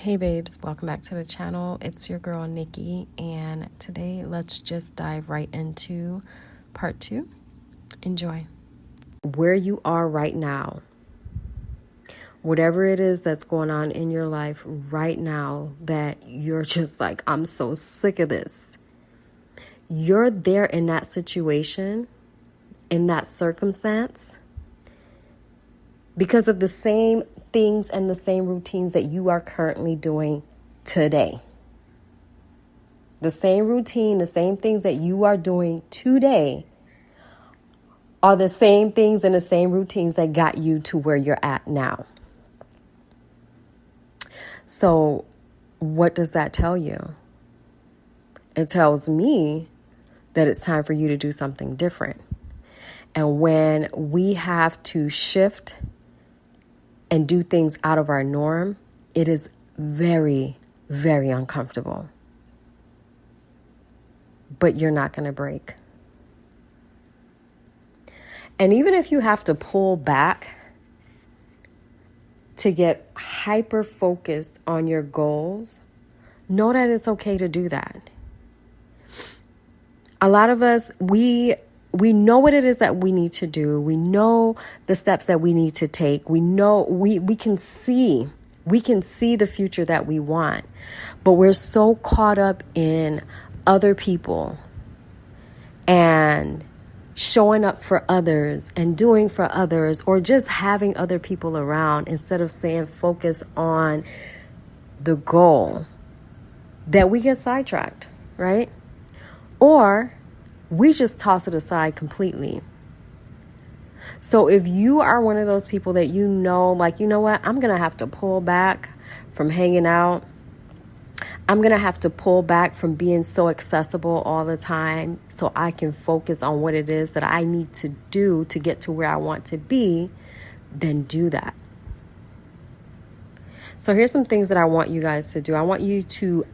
Hey babes, welcome back to the channel. It's your girl Nikki, and today let's just dive right into part 2. Enjoy. Where you are right now, whatever it is that's going on in your life right now that you're just like, I'm so sick of this. You're there in that situation, in that circumstance, because of the same things and the same routines that you are currently doing today. The same routine, the same things that you are doing today are the same things and the same routines that got you to where you're at now. So what does that tell you? It tells me that it's time for you to do something different. And when we have to shift and do things out of our norm, it is very, very uncomfortable. But you're not going to break. And even if you have to pull back to get hyper focused on your goals, know that it's okay to do that. A lot of us, we know what it is that we need to do. We know the steps that we need to take. We know we can see the future that we want, but we're so caught up in other people and showing up for others and doing for others, or just having other people around instead of staying focused on the goal, that we get sidetracked, right? Or we just toss it aside completely. So if you are one of those people that you know, like, you know what, I'm going to have to pull back from hanging out. I'm going to have to pull back from being so accessible all the time so I can focus on what it is that I need to do to get to where I want to be, then do that. So here's some things that I want you guys to do. I want you to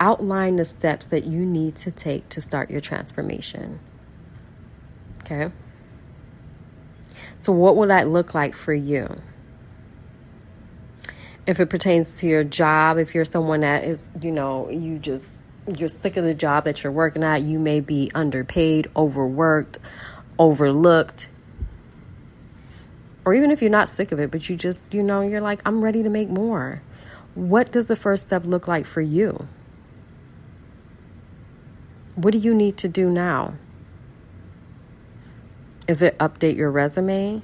outline the steps that you need to take to start your transformation. Okay? So what will that look like for you? If it pertains to your job, if you're someone that is, you're sick of the job that you're working at, you may be underpaid, overworked, overlooked. Or even if you're not sick of it, but you just, you're like, I'm ready to make more. What does the first step look like for you? What do you need to do now? Is it update your resume?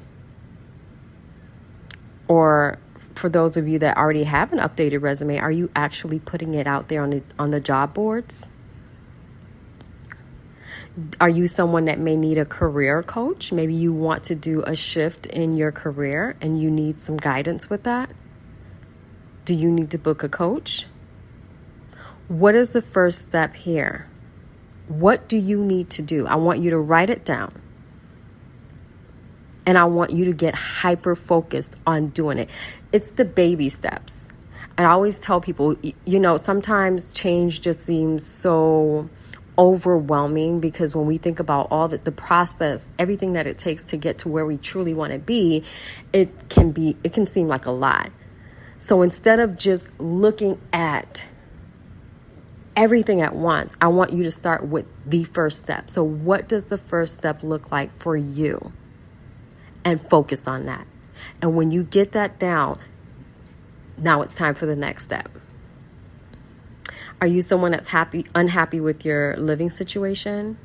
Or for those of you that already have an updated resume, are you actually putting it out there on the job boards? Are you someone that may need a career coach? Maybe you want to do a shift in your career and you need some guidance with that. Do you need to book a coach? What is the first step here? What do you need to do? I want you to write it down. And I want you to get hyper focused on doing it. It's the baby steps. And I always tell people, sometimes change just seems so overwhelming, because when we think about all the process, everything that it takes to get to where we truly want to be, it can seem like a lot. So instead of just looking at everything at once, I want you to start with the first step. So what does the first step look like for you? And focus on that. And when you get that down, now it's time for the next step. Are you someone that's unhappy with your living situation?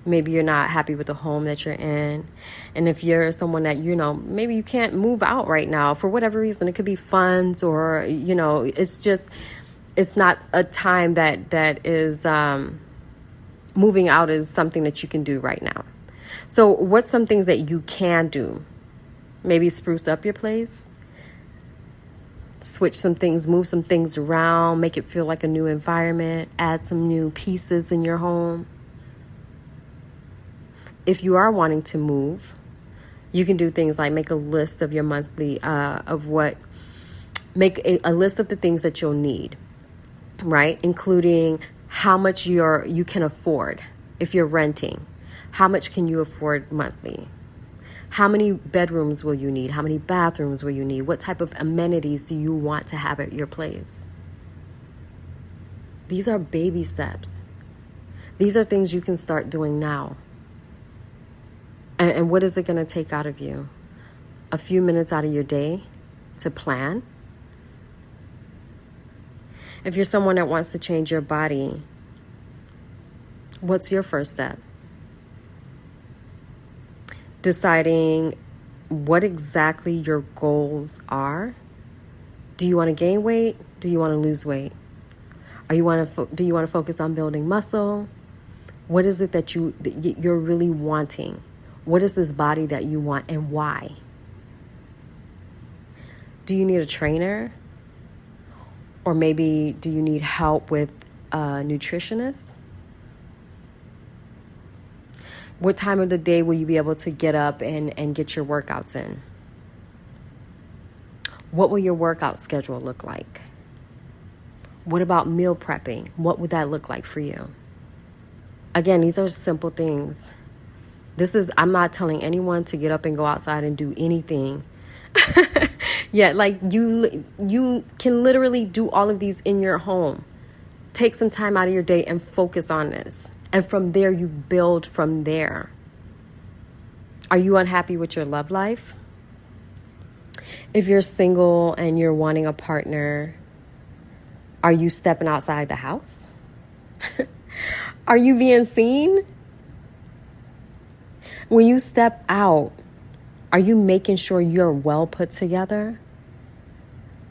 Maybe you're not happy with the home that you're in. And if you're someone that, maybe you can't move out right now for whatever reason, it could be funds, or, it's not a time that is, moving out is something that you can do right now. So what's some things that you can do? Maybe spruce up your place, switch some things, move some things around, make it feel like a new environment, add some new pieces in your home. If you are wanting to move, you can do things like make a list of your monthly, make a list of the things that you'll need, right? Including how much you can afford if you're renting. How much can you afford monthly? How many bedrooms will you need? How many bathrooms will you need? What type of amenities do you want to have at your place? These are baby steps. These are things you can start doing now. And what is it going to take out of you? A few minutes out of your day to plan? If you're someone that wants to change your body, what's your first step? Deciding what exactly your goals are. Do you want to gain weight? Do you want to lose weight? Do you want to focus on building muscle? What is it that you're really wanting? What is this body that you want, and why? Do you need a trainer? Or maybe do you need help with a nutritionist? What time of the day will you be able to get up and get your workouts in? What will your workout schedule look like? What about meal prepping? What would that look like for you? Again, these are simple things. I'm not telling anyone to get up and go outside and do anything. Yeah, like you can literally do all of these in your home. Take some time out of your day and focus on this. And from there, you build from there. Are you unhappy with your love life? If you're single and you're wanting a partner, are you stepping outside the house? Are you being seen? When you step out, are you making sure you're well put together?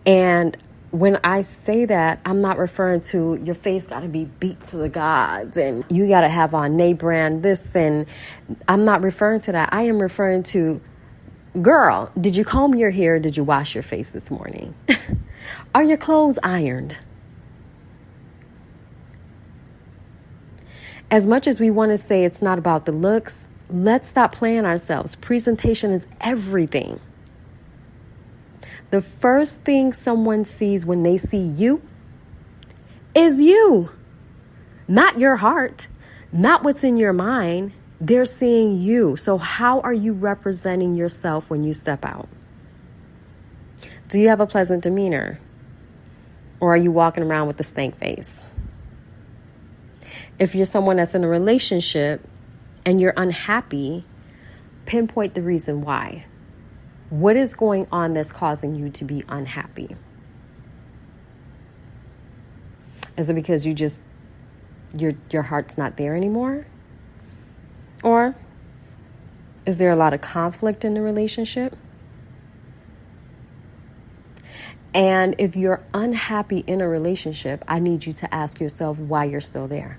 And when I say that, I'm not referring to your face got to be beat to the gods and you got to have on name brand this, and I'm not referring to that. I am referring to, girl, did you comb your hair? Did you wash your face this morning? Are your clothes ironed? As much as we want to say it's not about the looks, let's stop playing ourselves. Presentation is everything. The first thing someone sees when they see you is you, not your heart, not what's in your mind. They're seeing you. So how are you representing yourself when you step out? Do you have a pleasant demeanor? Or are you walking around with a stank face? If you're someone that's in a relationship and you're unhappy, pinpoint the reason why. What is going on that's causing you to be unhappy? Is it because your heart's not there anymore? Or is there a lot of conflict in the relationship? And if you're unhappy in a relationship, I need you to ask yourself why you're still there.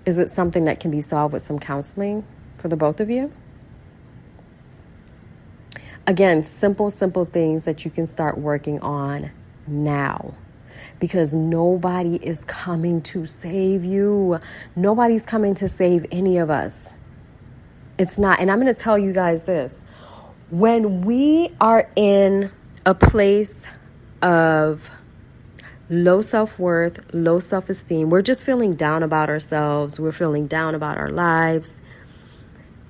Is it something that can be solved with some counseling for the both of you? Again, simple things that you can start working on now, because nobody is coming to save you. Nobody's coming to save any of us. It's not. And I'm going to tell you guys this. When we are in a place of low self-worth, low self-esteem, we're just feeling down about ourselves. We're feeling down about our lives.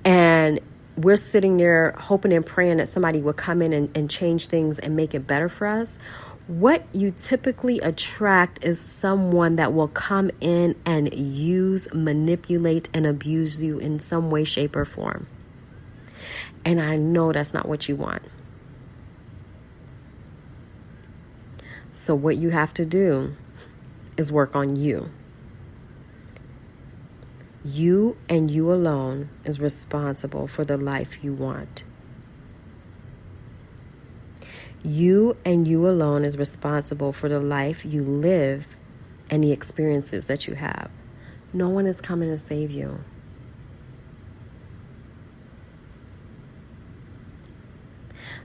And we're sitting there hoping and praying that somebody will come in and change things and make it better for us. What you typically attract is someone that will come in and use, manipulate, and abuse you in some way, shape, or form. And I know that's not what you want. So what you have to do is work on you. You and you alone is responsible for the life you want. You and you alone is responsible for the life you live and the experiences that you have. No one is coming to save you.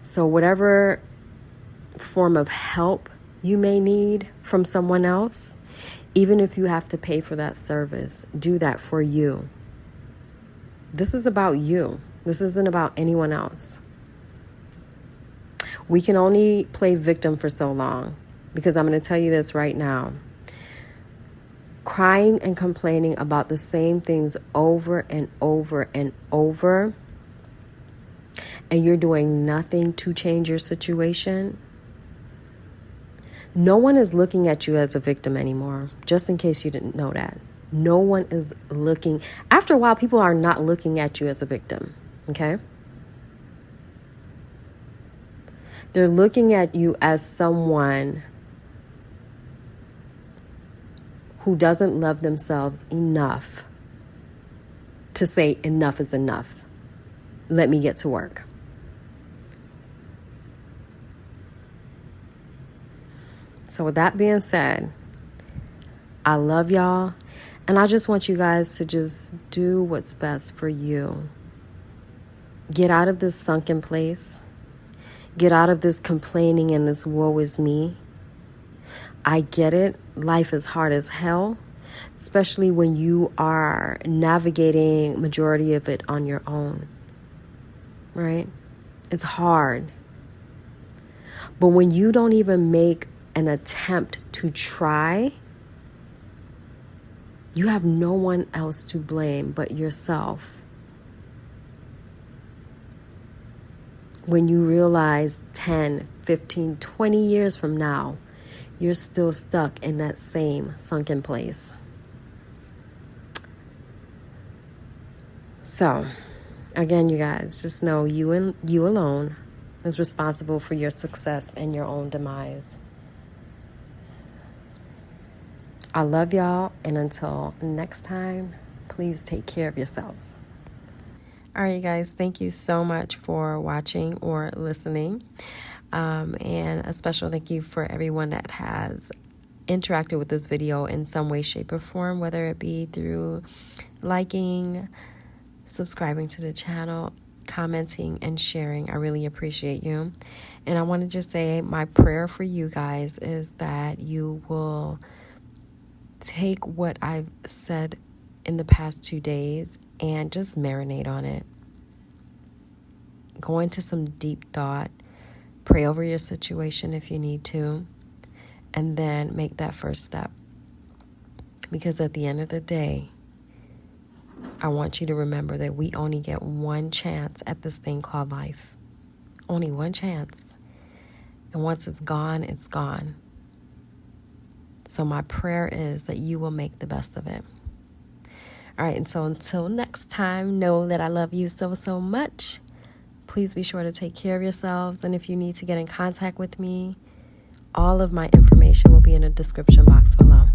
So whatever form of help you may need from someone else, even if you have to pay for that service, do that for you. This is about you. This isn't about anyone else. We can only play victim for so long, because I'm going to tell you this right now. crying and complaining about the same things over and over and over, and you're doing nothing to change your situation, no one is looking at you as a victim anymore, just in case you didn't know that. No one is looking. After a while, people are not looking at you as a victim, okay? They're looking at you as someone who doesn't love themselves enough to say enough is enough. Let me get to work. So with that being said, I love y'all. And I just want you guys to just do what's best for you. Get out of this sunken place. Get out of this complaining and this woe is me. I get it. Life is hard as hell, especially when you are navigating majority of it on your own, right? It's hard. But when you don't even make an attempt to try, you have no one else to blame but yourself. When you realize 10, 15, 20 years from now, you're still stuck in that same sunken place. So, again, you guys, just know you alone is responsible for your success and your own demise. I love y'all, and until next time, please take care of yourselves. All right, you guys, thank you so much for watching or listening. And a special thank you for everyone that has interacted with this video in some way, shape, or form, whether it be through liking, subscribing to the channel, commenting, and sharing. I really appreciate you. And I want to just say my prayer for you guys is that you will take what I've said in the past 2 days and just marinate on it. Go into some deep thought. Pray over your situation if you need to, and then make that first step. Because at the end of the day, I want you to remember that we only get one chance at this thing called life. Only one chance. And once it's gone, it's gone. So my prayer is that you will make the best of it. All right, and so until next time, know that I love you so, so much. Please be sure to take care of yourselves. And if you need to get in contact with me, all of my information will be in the description box below.